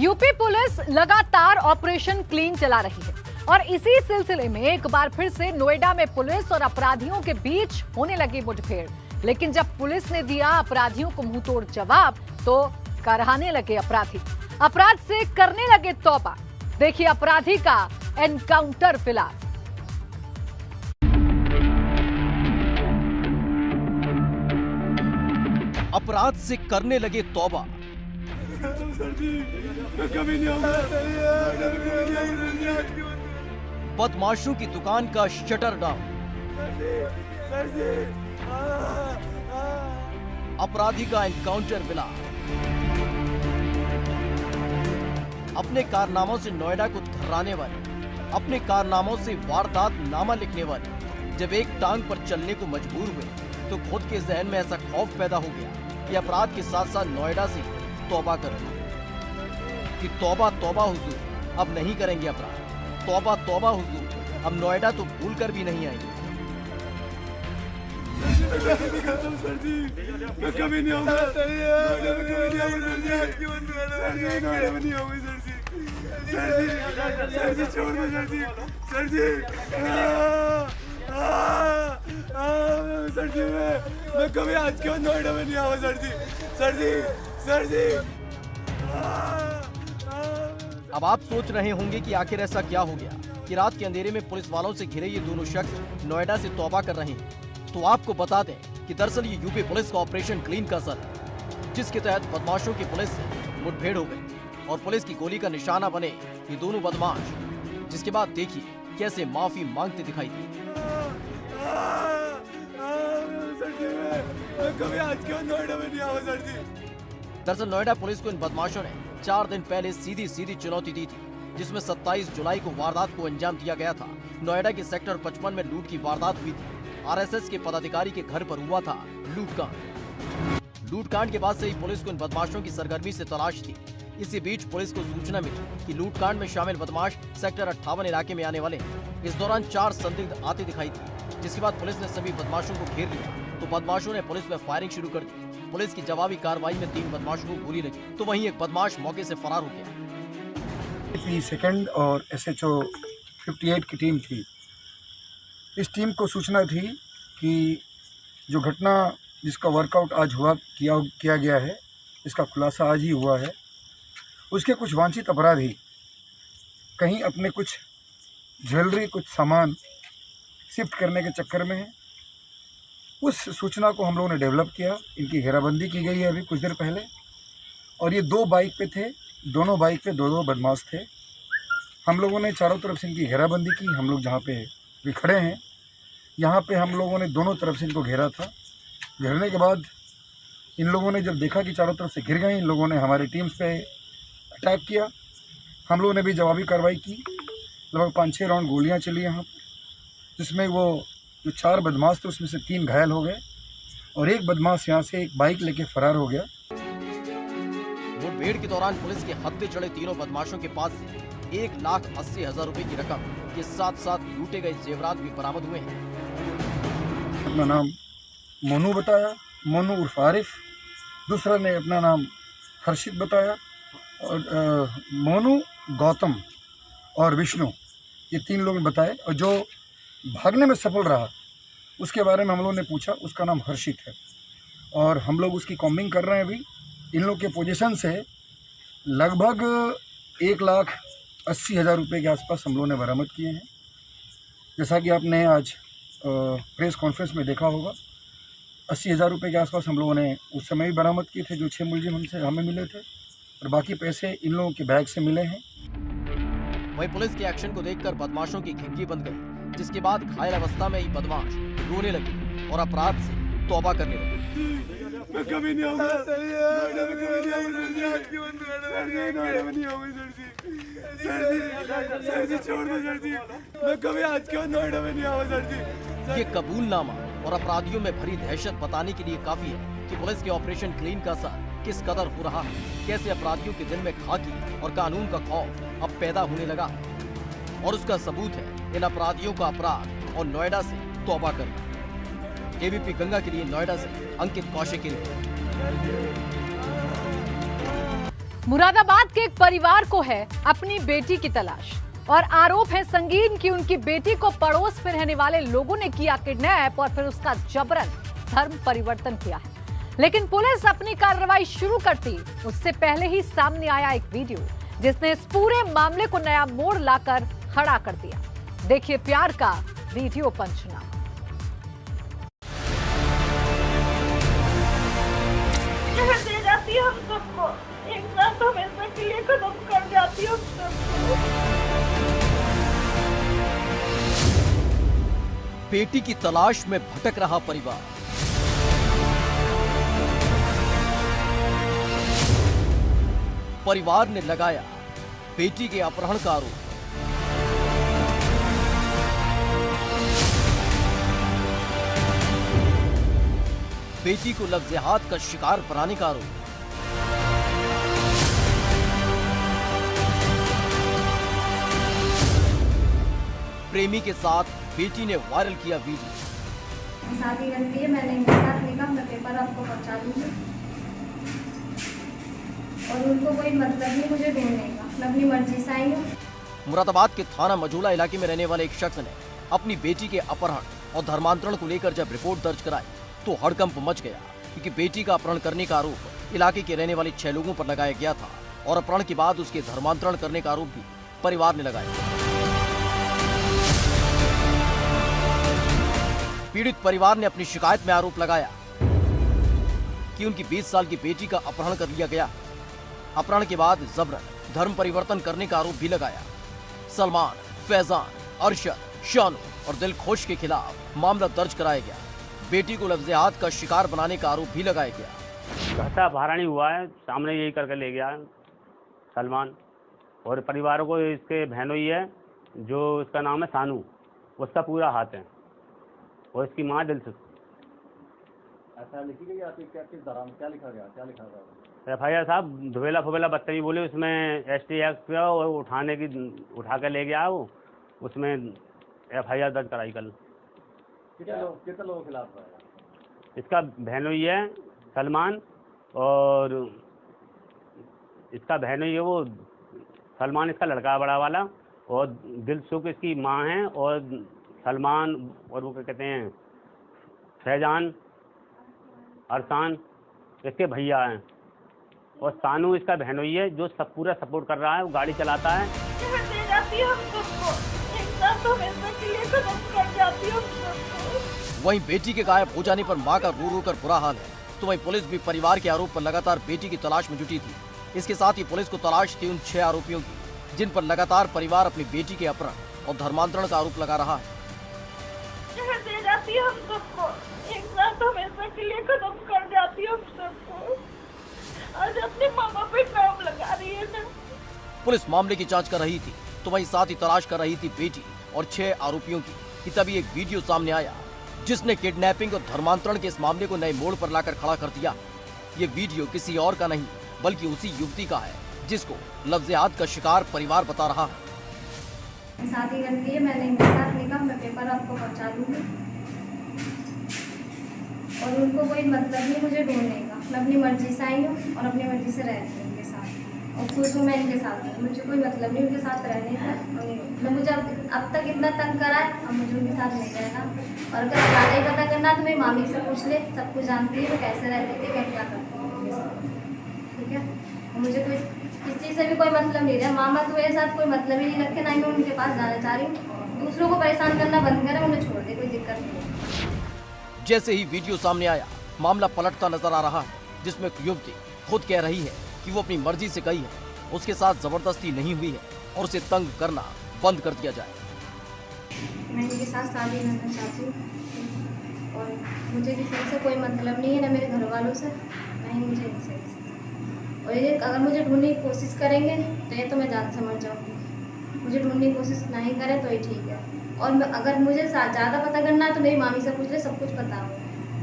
UP police लगातार operation clean चला रही है और इसी सिलसिले में एक बार फिर से नोएडा में पुलिस और अपराधियों के बीच होने लगी मुठभेड़। लेकिन जब पुलिस ने दिया अपराधियों को मुंहतोड़ जवाब तो कराहने लगे अपराधी, अपराध से करने लगे तौबा। देखिए अपराधी का एनकाउंटर फिलहाल। अपराध से करने लगे तौबा। बदमाशों की दुकान का शटर डाउन। अपराधी का एनकाउंटर मिला। अपने कारनामों से नोएडा को थर्राने वाले, अपने कारनामों से वारदात नामा लिखने वाले जब एक टांग पर चलने को मजबूर हुए तो खुद के जहन में ऐसा खौफ पैदा हो गया कि अपराध के साथ साथ नोएडा से तौबा कर ली कि तौबा तौबा हुजूर, अब नहीं करेंगे अपराध। तौबा तौबा हुजूर, अब नोएडा तो भूल कर भी नहीं आएंगे। कभी नहीं आऊंगा सर जी, छोड़ दो सर जी, सर जी मैं कभी आज के बाद नोएडा में नहीं आऊंगा सर जी। अब आप सोच रहे होंगे कि आखिर ऐसा क्या हो गया कि रात के अंधेरे में पुलिस वालों से घिरे ये दोनों शख्स नोएडा से तौबा कर रहे हैं। तो आपको बता दें कि दरअसल ये यूपी पुलिस का ऑपरेशन क्लीन का असर है, जिसके तहत बदमाशों की पुलिस से मुठभेड़ हो गई और पुलिस की गोली का निशाना बने ये दोनों बदमाश, जिसके बाद देखिए कैसे माफी मांगते दिखाई दिए। कभी आज के बाद नोएडा में नहीं आऊंगा सर जी। दरअसल नोएडा पुलिस को इन बदमाशों ने 4 दिन पहले सीधी चुनौती दी थी, जिसमें 27 जुलाई को वारदात को अंजाम दिया गया था। नोएडा के सेक्टर 55 में लूट की वारदात हुई थी। आरएसएस के पदाधिकारी के घर पर हुआ था लूटकांड के बाद से ही पुलिस को इन बदमाशों की सरगर्मी से तलाश थी। इसी बीच पुलिस को सूचना मिली कि लूटकांड में शामिल बदमाश सेक्टर 58 इलाके में आने वाले हैं। इस दौरान 4 संदिग्ध आते दिखाई दिए, जिसके बाद पुलिस ने सभी बदमाशों को घेर लिया तो बदमाशों ने पुलिस पर फायरिंग शुरू कर दी। पुलिस की जवाबी कार्रवाई में 3 बदमाशों को गोली लगी तो वहीं एक बदमाश मौके से फरार हो गया। सेकंड और SHO 58 की टीम थी। इस टीम को सूचना थी कि जो घटना जिसका वर्कआउट आज किया गया है, इसका खुलासा आज ही हुआ है, उसके कुछ वांछित अपराधी कहीं अपने कुछ ज्वेलरी, कुछ सामान शिफ्ट करने के चक्कर में है। उस सूचना को हम लोगों ने डेवलप किया। इनकी घेराबंदी की गई है अभी कुछ देर पहले और ये 2 बाइक पे थे। दोनों बाइक पे 2 बदमाश थे। हम लोगों ने चारों तरफ से इनकी घेराबंदी की। हम लोग जहाँ पे भी खड़े हैं यहाँ पे हम लोगों ने दोनों तरफ से इनको घेरा था। घेरने के बाद इन लोगों ने जब देखा कि चारों तरफ से घिर गए, इन लोगों ने हमारी टीम्स पे अटैक किया। हम लोगों ने भी जवाबी कार्रवाई की। लगभग 5-6 राउंड गोलियाँ चली यहाँ, जिसमें वो जो 4 बदमाश थे उसमें से 3 घायल हो गए और एक बदमाश यहाँ से एक बाइक लेके फरार हो गया। मुठभेड़ के दौरान पुलिस के हत्थे चढ़े तीनों बदमाशों के पास से 1,80,000 रुपए की रकम के साथ लूटे गए जेवरात भी बरामद हुए हैं। अपना नाम मोनू बताया, मोनू उर्फ आरिफ। दूसरा ने अपना नाम हर्षित बताया और मोनू, गौतम और विष्णु, ये 3 लोग बताए। और जो भागने में सफल रहा उसके बारे में हम लोगों ने पूछा, उसका नाम हर्षित है और हम लोग उसकी कॉम्बिंग कर रहे हैं अभी। इन लोग के पोजीशन से लगभग 1,80,000 रुपये के आसपास हम लोगों ने बरामद किए हैं। जैसा कि आपने आज प्रेस कॉन्फ्रेंस में देखा होगा, 80,000 रुपये के आसपास हम लोगों ने उस समय भी बरामद किए थे, जो 6 मुलजिम हमें मिले थे, और बाकी पैसे इन लोगों के बैग से मिले हैं। वहीं पुलिस के एक्शन को देखकर बदमाशों की खिड़की बंद गई, जिसके बाद घायल अवस्था में ही बदमाश रोने लगे और अपराध से तौबा करने लगे। मैं कभी नहीं आऊंगा सर जी, छोड़ दो सर जी, मैं कभी आज के बाद नोएडा में नहीं आऊंगा सर जी। ये कबूलनामा और अपराधियों में भरी दहशत बताने के लिए काफी है कि पुलिस के ऑपरेशन क्लीन का असर किस कदर हो रहा है, कैसे अपराधियों के दिल में खाकी और कानून का खौफ अब पैदा होने लगा और उसका सबूत है इन अपराधियों का अपराध और नोएडा से तौबा करना। एबीपी गंगा के लिए नोएडा से अंकित कौशिक की रिपोर्ट। मुरादाबाद के एक परिवार को है अपनी बेटी की तलाश और आरोप है संगीन कि उनकी बेटी को पड़ोस में रहने वाले लोगों ने किया किडनैप और फिर उसका जबरन धर्म परिवर्तन किया है। लेकिन पुलिस अपनी कार्रवाई शुरू करती उससे पहले ही सामने आया एक वीडियो जिसने इस पूरे मामले को नया मोड़ लाकर खड़ा कर दिया। देखिए प्यार का वीडियो पंचनामा। दे जाती हम सबको एक साथ हमेशा के लिए खत्म कर जाती हम सबको। बेटी की तलाश में भटक रहा परिवार। परिवार ने लगाया बेटी के अपहरण का आरोप। बेटी को लफ्ज़-ए-हाथ का शिकार बनाने का आरोप। प्रेमी के साथ बेटी ने वायरल किया वीडियो। शादी करती है, मैंने इनके साथ निकाह में पेपर आपको पहुंचा दूंगी और उनको कोई मतलब नहीं मुझे ढूंढने का, मैं अपनी मर्जी से आई हूँ। मुरादाबाद के थाना मजूला इलाके में रहने वाले एक शख्स ने अपनी बेटी के अपहरण और धर्मांतरण को लेकर जब रिपोर्ट दर्ज कराई तो हड़कंप मच गया, क्योंकि बेटी का अपहरण करने का आरोप इलाके के रहने वाले 6 लोगों पर लगाया गया था और अपहरण के बाद उसके धर्मांतरण करने का आरोप भी परिवार ने लगाया। पीड़ित परिवार ने अपनी शिकायत में आरोप लगाया कि उनकी 20 साल की बेटी का अपहरण कर लिया गया। अपहरण के बाद जबरन धर्म परिवर्तन करने का आरोप भी लगाया। सलमान, फैजान, अरशद, शानू और दिलखुश के खिलाफ मामला दर्ज कराया गया। बेटी को लफ्ज़-ए-हाथ का शिकार बनाने का आरोप भी लगाया गया। घटा भारानी हुआ है, सामने यही करके ले गया सलमान, और परिवार को इसके बहनोई है जो इसका नाम है सानू, उसका पूरा हाथ है और इसकी माँ दिलसुख। ऐसा लिखी गई आपकी किस दौरान क्या लिखा गया? FIR साहब धुवेला फुवेला बदतमीजी बोले, उसमें ST एक्ट और उठा कर ले गया वो, उसमें FIR दर्ज कराई कल। कितने लोगों के खिलाफ है? इसका बहनोई है सलमान और इसका बहनोई है वो सलमान, इसका लड़का बड़ा वाला, और दिलसुख इसकी माँ है, और सलमान और वो क्या कहते हैं फैजान, अरसान इसके भैया हैं, और सानू इसका बहनोई है जो सब पूरा सपोर्ट कर रहा है, वो गाड़ी चलाता है। दे जाती हम सबको एक साथ हमेशा के लिए खत्म कर जाती हम सबको। वहीं बेटी के गायब हो जाने पर मां का रो रो कर बुरा हाल है, तो वहीं पुलिस भी परिवार के आरोप पर लगातार बेटी की तलाश में जुटी थी। इसके साथ ही पुलिस को तलाश थी उन 6 आरोपियों की जिन पर लगातार परिवार अपनी बेटी के अपहरण और धर्मांतरण का आरोप लगा रहा है। दे जाती हम सबको एक साथ हमेशा के लिए खत्म कर जाती हम सबको। आज अपने माँ बाप पे नाम लगा रही है ना। पुलिस मामले की जांच कर रही थी तो वहीं साथ ही तलाश कर रही थी बेटी और 6 आरोपियों की कि तभी एक वीडियो सामने आया जिसने किडनैपिंग और धर्मांतरण के इस मामले को नए मोड़ पर लाकर खड़ा कर दिया। ये वीडियो किसी और का नहीं बल्कि उसी युवती का है जिसको लफ्ज़-ए-हाथ का शिकार परिवार बता रहा है। शादी करती है, मैंने इनके साथ निकाह में पेपर आपको पहुंचा दूंगी और उनको कोई मतलब नहीं मुझे ढूंढने का, मैं अपनी मर्जी से आई हूँ और अपनी मर्जी से रहती हूँ उनके साथ और खुश हूँ मैं इनके साथ हूँ। मुझे कोई मतलब नहीं उनके साथ रहने का। मैं मुझे अब तक इतना तंग करा है, अब मुझे उनके साथ नहीं रहना। और अगर ज़्यादा ही पता करना तो मेरी मामी से पूछ ले, सब कुछ जानती है वो कैसे रहती थी, मैं क्या करती हूँ उनके साथ, ठीक है। मुझे कोई किसी से भी कोई मतलब नहीं रहा। मामा तो मेरे साथ कोई मतलब ही नहीं रखे, ना ही मैं उनके पास जाना चाह रही हूँ। दूसरों को परेशान करना बंद करें, उन्हें छोड़ दे, कोई दिक्कत नहीं है। जैसे ही वीडियो सामने आया मामला पलटता नजर आ रहा है, जिसमें एक युवती खुद कह रही है कि वो अपनी मर्जी से गई है, उसके साथ जबरदस्ती नहीं हुई है और उसे तंग करना बंद कर दिया जाए। मैं इनके साथ शादी करना चाहती हूँ और मुझे किसी से कोई मतलब नहीं है, ना मेरे घर वालों से, ना ही मुझे इनसे। और ये अगर मुझे ढूंढने की कोशिश करेंगे तो ये तो मैं जान से मर जाऊँगी। मुझे ढूंढने की कोशिश नहीं करे तो ही ठीक है। और अगर मुझे ज़्यादा पता करना है तो मेरी मामी से पूछ ले, सब कुछ पता हो,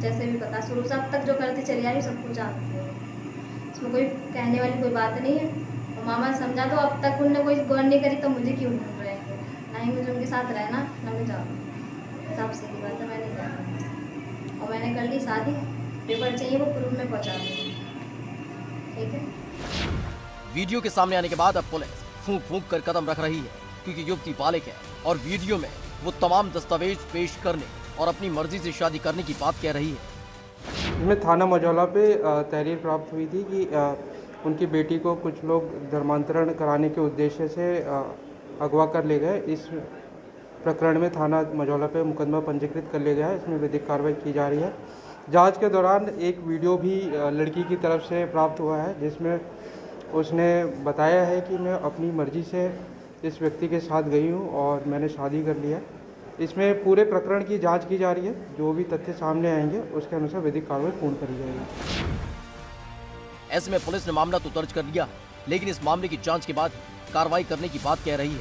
जैसे भी पता, शुरू से अब तक जो करती चली आ रही सब कुछ जानती है। इसमें कोई कहने वाली कोई बात नहीं है। और मामा समझा तो अब तक उनने कोई गौर नहीं करी, तो मुझे क्यों ढूंढ रहे हैं? ना ही मुझे उनके साथ रहना, ना मैं जाऊँ। सब सीधी बात है, मैं नहीं जाऊँ। और मैंने कर ली शादी, पेपर चाहिए वो प्रूफ में पहुँचा दूँगी, ठीक है। वीडियो के सामने आने के बाद अब पुलिस फूंक फूंक कर कदम रख रही है, क्योंकि युवती बालिग है और वीडियो में वो तमाम दस्तावेज पेश करने और अपनी मर्जी से शादी करने की बात कह रही है। इसमें थाना मझौला पे तहरीर प्राप्त हुई थी कि उनकी बेटी को कुछ लोग धर्मांतरण कराने के उद्देश्य से अगवा कर ले गए। इस प्रकरण में थाना मझौला पे मुकदमा पंजीकृत कर लिया गया है। इसमें विधिक कार्रवाई की जा रही है। जांच के दौरान एक वीडियो भी लड़की की तरफ से प्राप्त हुआ है, जिसमें उसने बताया है कि मैं अपनी मर्जी से इस व्यक्ति के साथ गई हूँ और मैंने शादी कर लिया। इसमें पूरे प्रकरण की जांच की जा रही है। जो भी तथ्य सामने आएंगे उसके अनुसार विधिक कार्रवाई पूर्ण करी जाएगी। ऐसे में पुलिस ने मामला तो दर्ज कर लिया, लेकिन इस मामले की जांच के बाद कार्रवाई करने की बात कह रही है।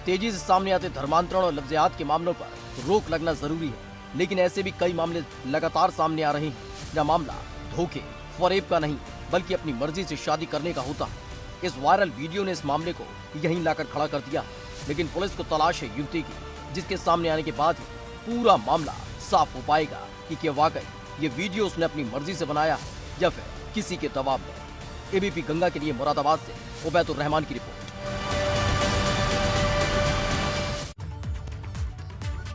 तेजी से सामने आते धर्मांतरण और लफ्ज़ियात के मामलों पर रोक लगना जरूरी है, लेकिन ऐसे भी कई मामले लगातार सामने आ रहे हैं जहाँ मामला धोखे फरेब का नहीं बल्कि अपनी मर्जी से शादी करने का होता है। इस वायरल वीडियो ने इस मामले को यहीं लाकर खड़ा कर दिया, लेकिन पुलिस को तलाश है युवती की, जिसके सामने आने के बाद ही पूरा मामला साफ हो पाएगा कि क्या वाकई ये वीडियो उसने अपनी मर्जी से बनाया है या फिर किसी के दबाव में। एबीपी गंगा के लिए मुरादाबाद से उबैदुर रहमान की रिपोर्ट।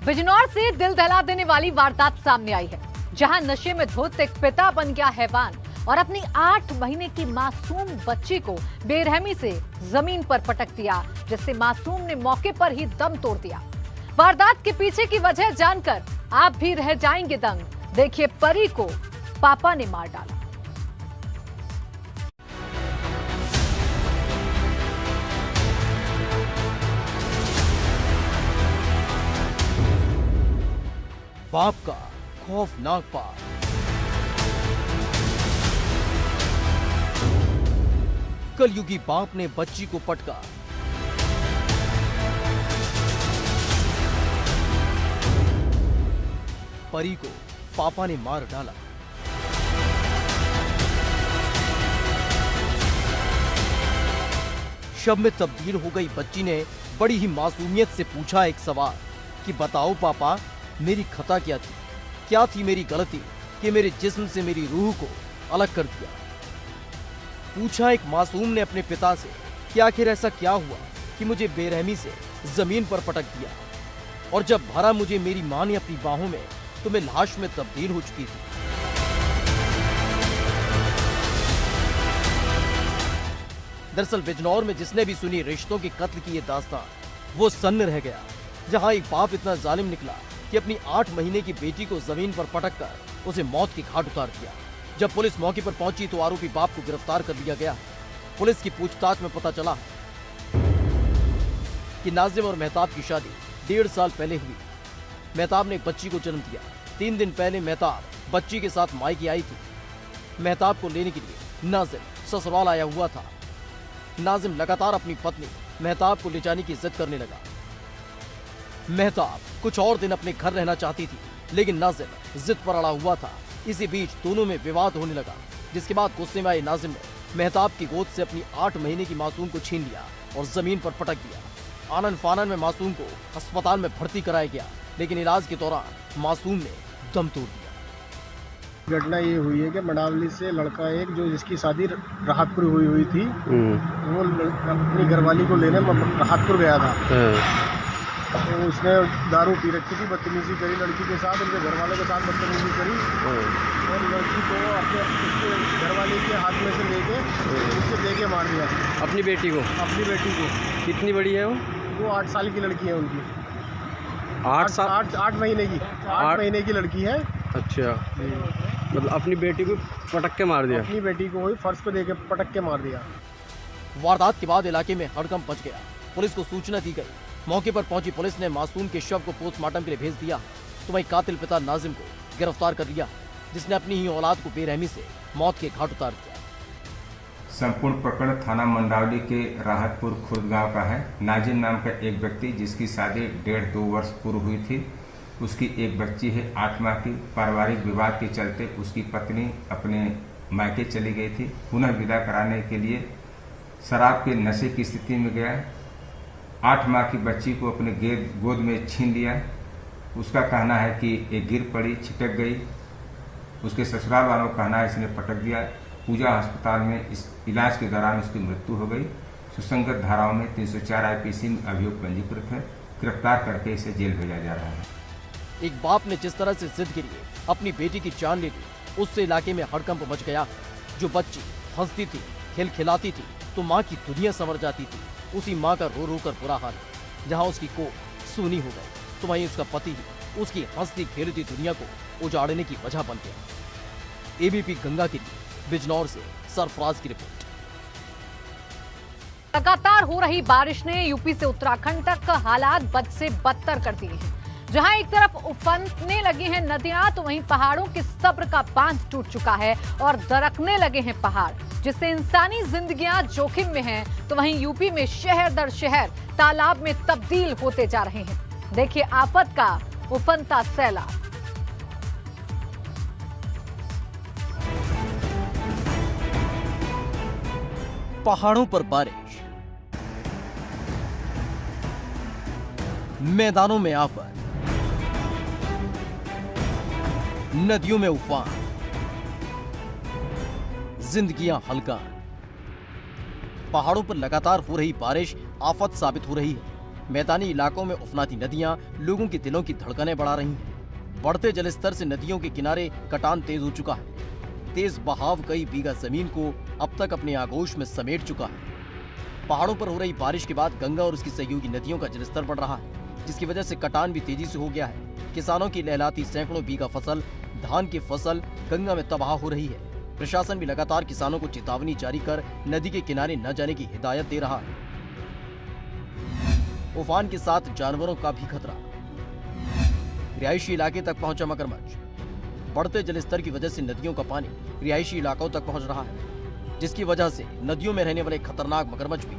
बिजनौर से दिल दहला देने वाली वारदात सामने आई है, जहां नशे में धुत एक पिता बन गया हैवान और अपनी 8 महीने की मासूम बच्ची को बेरहमी से जमीन पर पटक दिया, जिससे मासूम ने मौके पर ही दम तोड़ दिया। वारदात के पीछे की वजह जानकर आप भी रह जाएंगे दंग। देखिए, परी को पापा ने मार डाला। बाप का खौफनाक पाप। कलयुगी बाप ने बच्ची को पटका। परी को पापा ने मार डाला। शव में तब्दील हो गई बच्ची ने बड़ी ही मासूमियत से पूछा एक सवाल कि बताओ पापा, मेरी खता क्या थी मेरी गलती कि मेरे जिस्म से मेरी रूह को अलग कर दिया। पूछा एक मासूम ने अपने पिता से कि आखिर ऐसा क्या हुआ कि मुझे बेरहमी से जमीन पर पटक दिया, और जब भरा मुझे मेरी मां ने अपनी बाहों में तो मैं लाश में तब्दील हो चुकी थी। दरअसल बिजनौर में जिसने भी सुनी रिश्तों के कत्ल की ये दास्तान, वो सन्न रह गया, जहां एक बाप इतना जालिम निकला कि अपनी 8 महीने की बेटी को जमीन पर पटक कर उसे मौत के घाट उतार दिया। जब पुलिस मौके पर पहुंची तो आरोपी बाप को गिरफ्तार कर लिया गया। पुलिस की पूछताछ में पता चला कि नाजिम और मेहताब की शादी 1.5 साल पहले हुई। मेहताब ने एक बच्ची को जन्म दिया। 3 दिन पहले मेहताब बच्ची के साथ मायके आई थी। मेहताब को लेने के लिए नाजिम ससुराल आया हुआ था। नाजिम लगातार अपनी पत्नी मेहताब को ले जाने की जिद करने लगा। मेहताब कुछ और दिन अपने घर रहना चाहती थी, लेकिन नाजिम जिद पर अड़ा हुआ था। इसी बीच दोनों में विवाद होने लगा, जिसके बाद गुस्से में आए नाजिम ने मेहताब की गोद से अपनी 8 महीने की मासूम को छीन लिया और जमीन पर पटक दिया। आनन फानन में मासूम को अस्पताल में भर्ती कराया गया, लेकिन इलाज के दौरान मासूम ने दम तोड़ दिया। घटना ये हुई है कि मनावली से लड़का एक जो जिसकी शादी राहतपुर हुई थी, वो अपनी घरवाली को लेने राहतपुर गया था। तो उसने दारू पी रखी थी, बदतमीजी करी लड़की के साथ, उनके घर वालों के साथ बदतमीजी करी और लड़की को उसके घरवाले के हाथ में से लेके उससे दे के मार दिया। अपनी बेटी को? अपनी बेटी को। कितनी बड़ी है वो 8 साल की लड़की है उनकी। 8 महीने की 8 महीने की लड़की है। अच्छा, मतलब अपनी बेटी को पटक के मार दिया? अपनी बेटी को वही फर्श पे दे के पटक के मार दिया। वारदात के बाद इलाके में हड़कंप मच गया। पुलिस को सूचना दी गई। मौके पर पहुंची पुलिस ने मासूम के शव को पोस्टमार्टम के लिए भेज दिया, तो वहीं कातिल पिता नाजिम को गिरफ्तार कर लिया, जिसने अपनी ही औलाद को बेरहमी से मौत के घाट उतार दिया। संपूर्ण प्रकरण थाना मंडावली के राहतपुर खुर्द गांव का है। नाजिम नाम का एक व्यक्ति जिसकी शादी 1.5-2 वर्ष पूर्व हुई थी, उसकी एक बच्ची है 8 माह की। पारिवारिक विवाद के चलते उसकी पत्नी अपने मायके चली गई थी। पुनः विदा कराने के लिए शराब के नशे की स्थिति में गया। 8 माह की बच्ची को अपने गोद में छीन लिया। उसका कहना है कि ये गिर पड़ी, छिटक गई। उसके ससुराल वालों का कहना है इसने पटक दिया। पूजा अस्पताल में इस इलाज के दौरान उसकी मृत्यु हो गई। सुसंगत धाराओं में 304 IPC में अभियोग पंजीकृत है। गिरफ्तार करके इसे जेल भेजा जा रहा है। एक बाप ने जिस तरह से जिद के लिए अपनी बेटी की जान ले ली, उससे इलाके में हड़कंप मच गया। जो बच्ची हंसती थी, खेल खिलाती थी, तो माँ की दुनिया संवर जाती थी, उसी माँ का रो रो कर बुरा हाल है। जहाँ उसकी कोख सूनी हो गई, तो वहीं उसका पति ही उसकी हंसती खेलती दुनिया को उजाड़ने की वजह बन गया। ABP गंगा के लिए बिजनौर से सरफराज की रिपोर्ट। लगातार हो रही बारिश ने यूपी से उत्तराखंड तक हालात बद से बदतर कर दिए हैं। जहां एक तरफ उफनने लगी हैं नदियां, तो वहीं पहाड़ों के सब्र का बांध टूट चुका है और दरकने लगे हैं पहाड़, जिससे इंसानी जिंदगियां जोखिम में हैं। तो वहीं यूपी में शहर दर शहर तालाब में तब्दील होते जा रहे हैं। देखिए आफत का उफनता सैलाब। पहाड़ों पर बारिश, मैदानों में आफत, नदियों में उफान, जिंदगियां हल्का। पहाड़ों पर लगातार हो रही बारिश आफत साबित हो रही है। मैदानी इलाकों में उफनाती नदियां लोगों के दिलों की धड़कनें बढ़ा रही हैं। बढ़ते जलस्तर से नदियों के किनारे कटान तेज हो चुका है। तेज बहाव कई बीघा जमीन को अब तक अपने आगोश में समेट चुका है। पहाड़ों पर हो रही बारिश के बाद गंगा और उसकी सहयोगी नदियों का जलस्तर बढ़ रहा है, जिसकी वजह से कटान भी तेजी से हो गया है। किसानों की लहलाती सैकड़ों बीघा फसल, धान की फसल गंगा में तबाह हो रही है। प्रशासन भी लगातार किसानों को चेतावनी जारी कर नदी के किनारे न जाने की हिदायत दे रहा है। उफान के साथ जानवरों का भी खतरा। रिहायशी इलाके तक पहुंचा मगरमच्छ। बढ़ते जलस्तर की वजह से नदियों का पानी रिहायशी इलाकों तक पहुंच रहा है, जिसकी वजह से नदियों में रहने वाले खतरनाक मगरमच्छ भी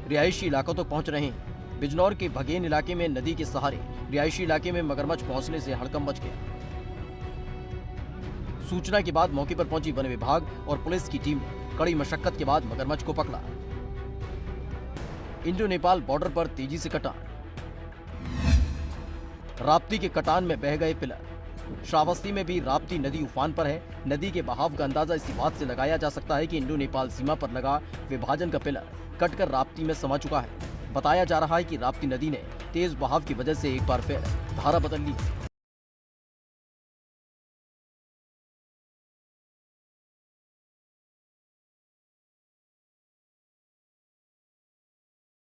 रिहायशी इलाकों तक पहुंच रहे हैं। बिजनौर के भगेन इलाके में नदी के सहारे रिहायशी इलाके में मगरमच्छ पहुंचने से हड़कंप मच गया। सूचना के बाद मौके पर पहुंची वन विभाग और पुलिस की टीम ने कड़ी मशक्कत के बाद मगरमच्छ को पकड़ा। इंडो नेपाल बॉर्डर पर तेजी से कटान। राप्ती के कटान में बह गए पिलर। श्रावस्ती में भी राप्ती नदी उफान पर है। नदी के बहाव का अंदाजा इसी बात से लगाया जा सकता है कि इंडो नेपाल सीमा पर लगा विभाजन का पिलर कटकर राप्ती में समा चुका है। बताया जा रहा है कि राप्ती नदी ने तेज बहाव की वजह से एक बार फिर धारा बदल ली है।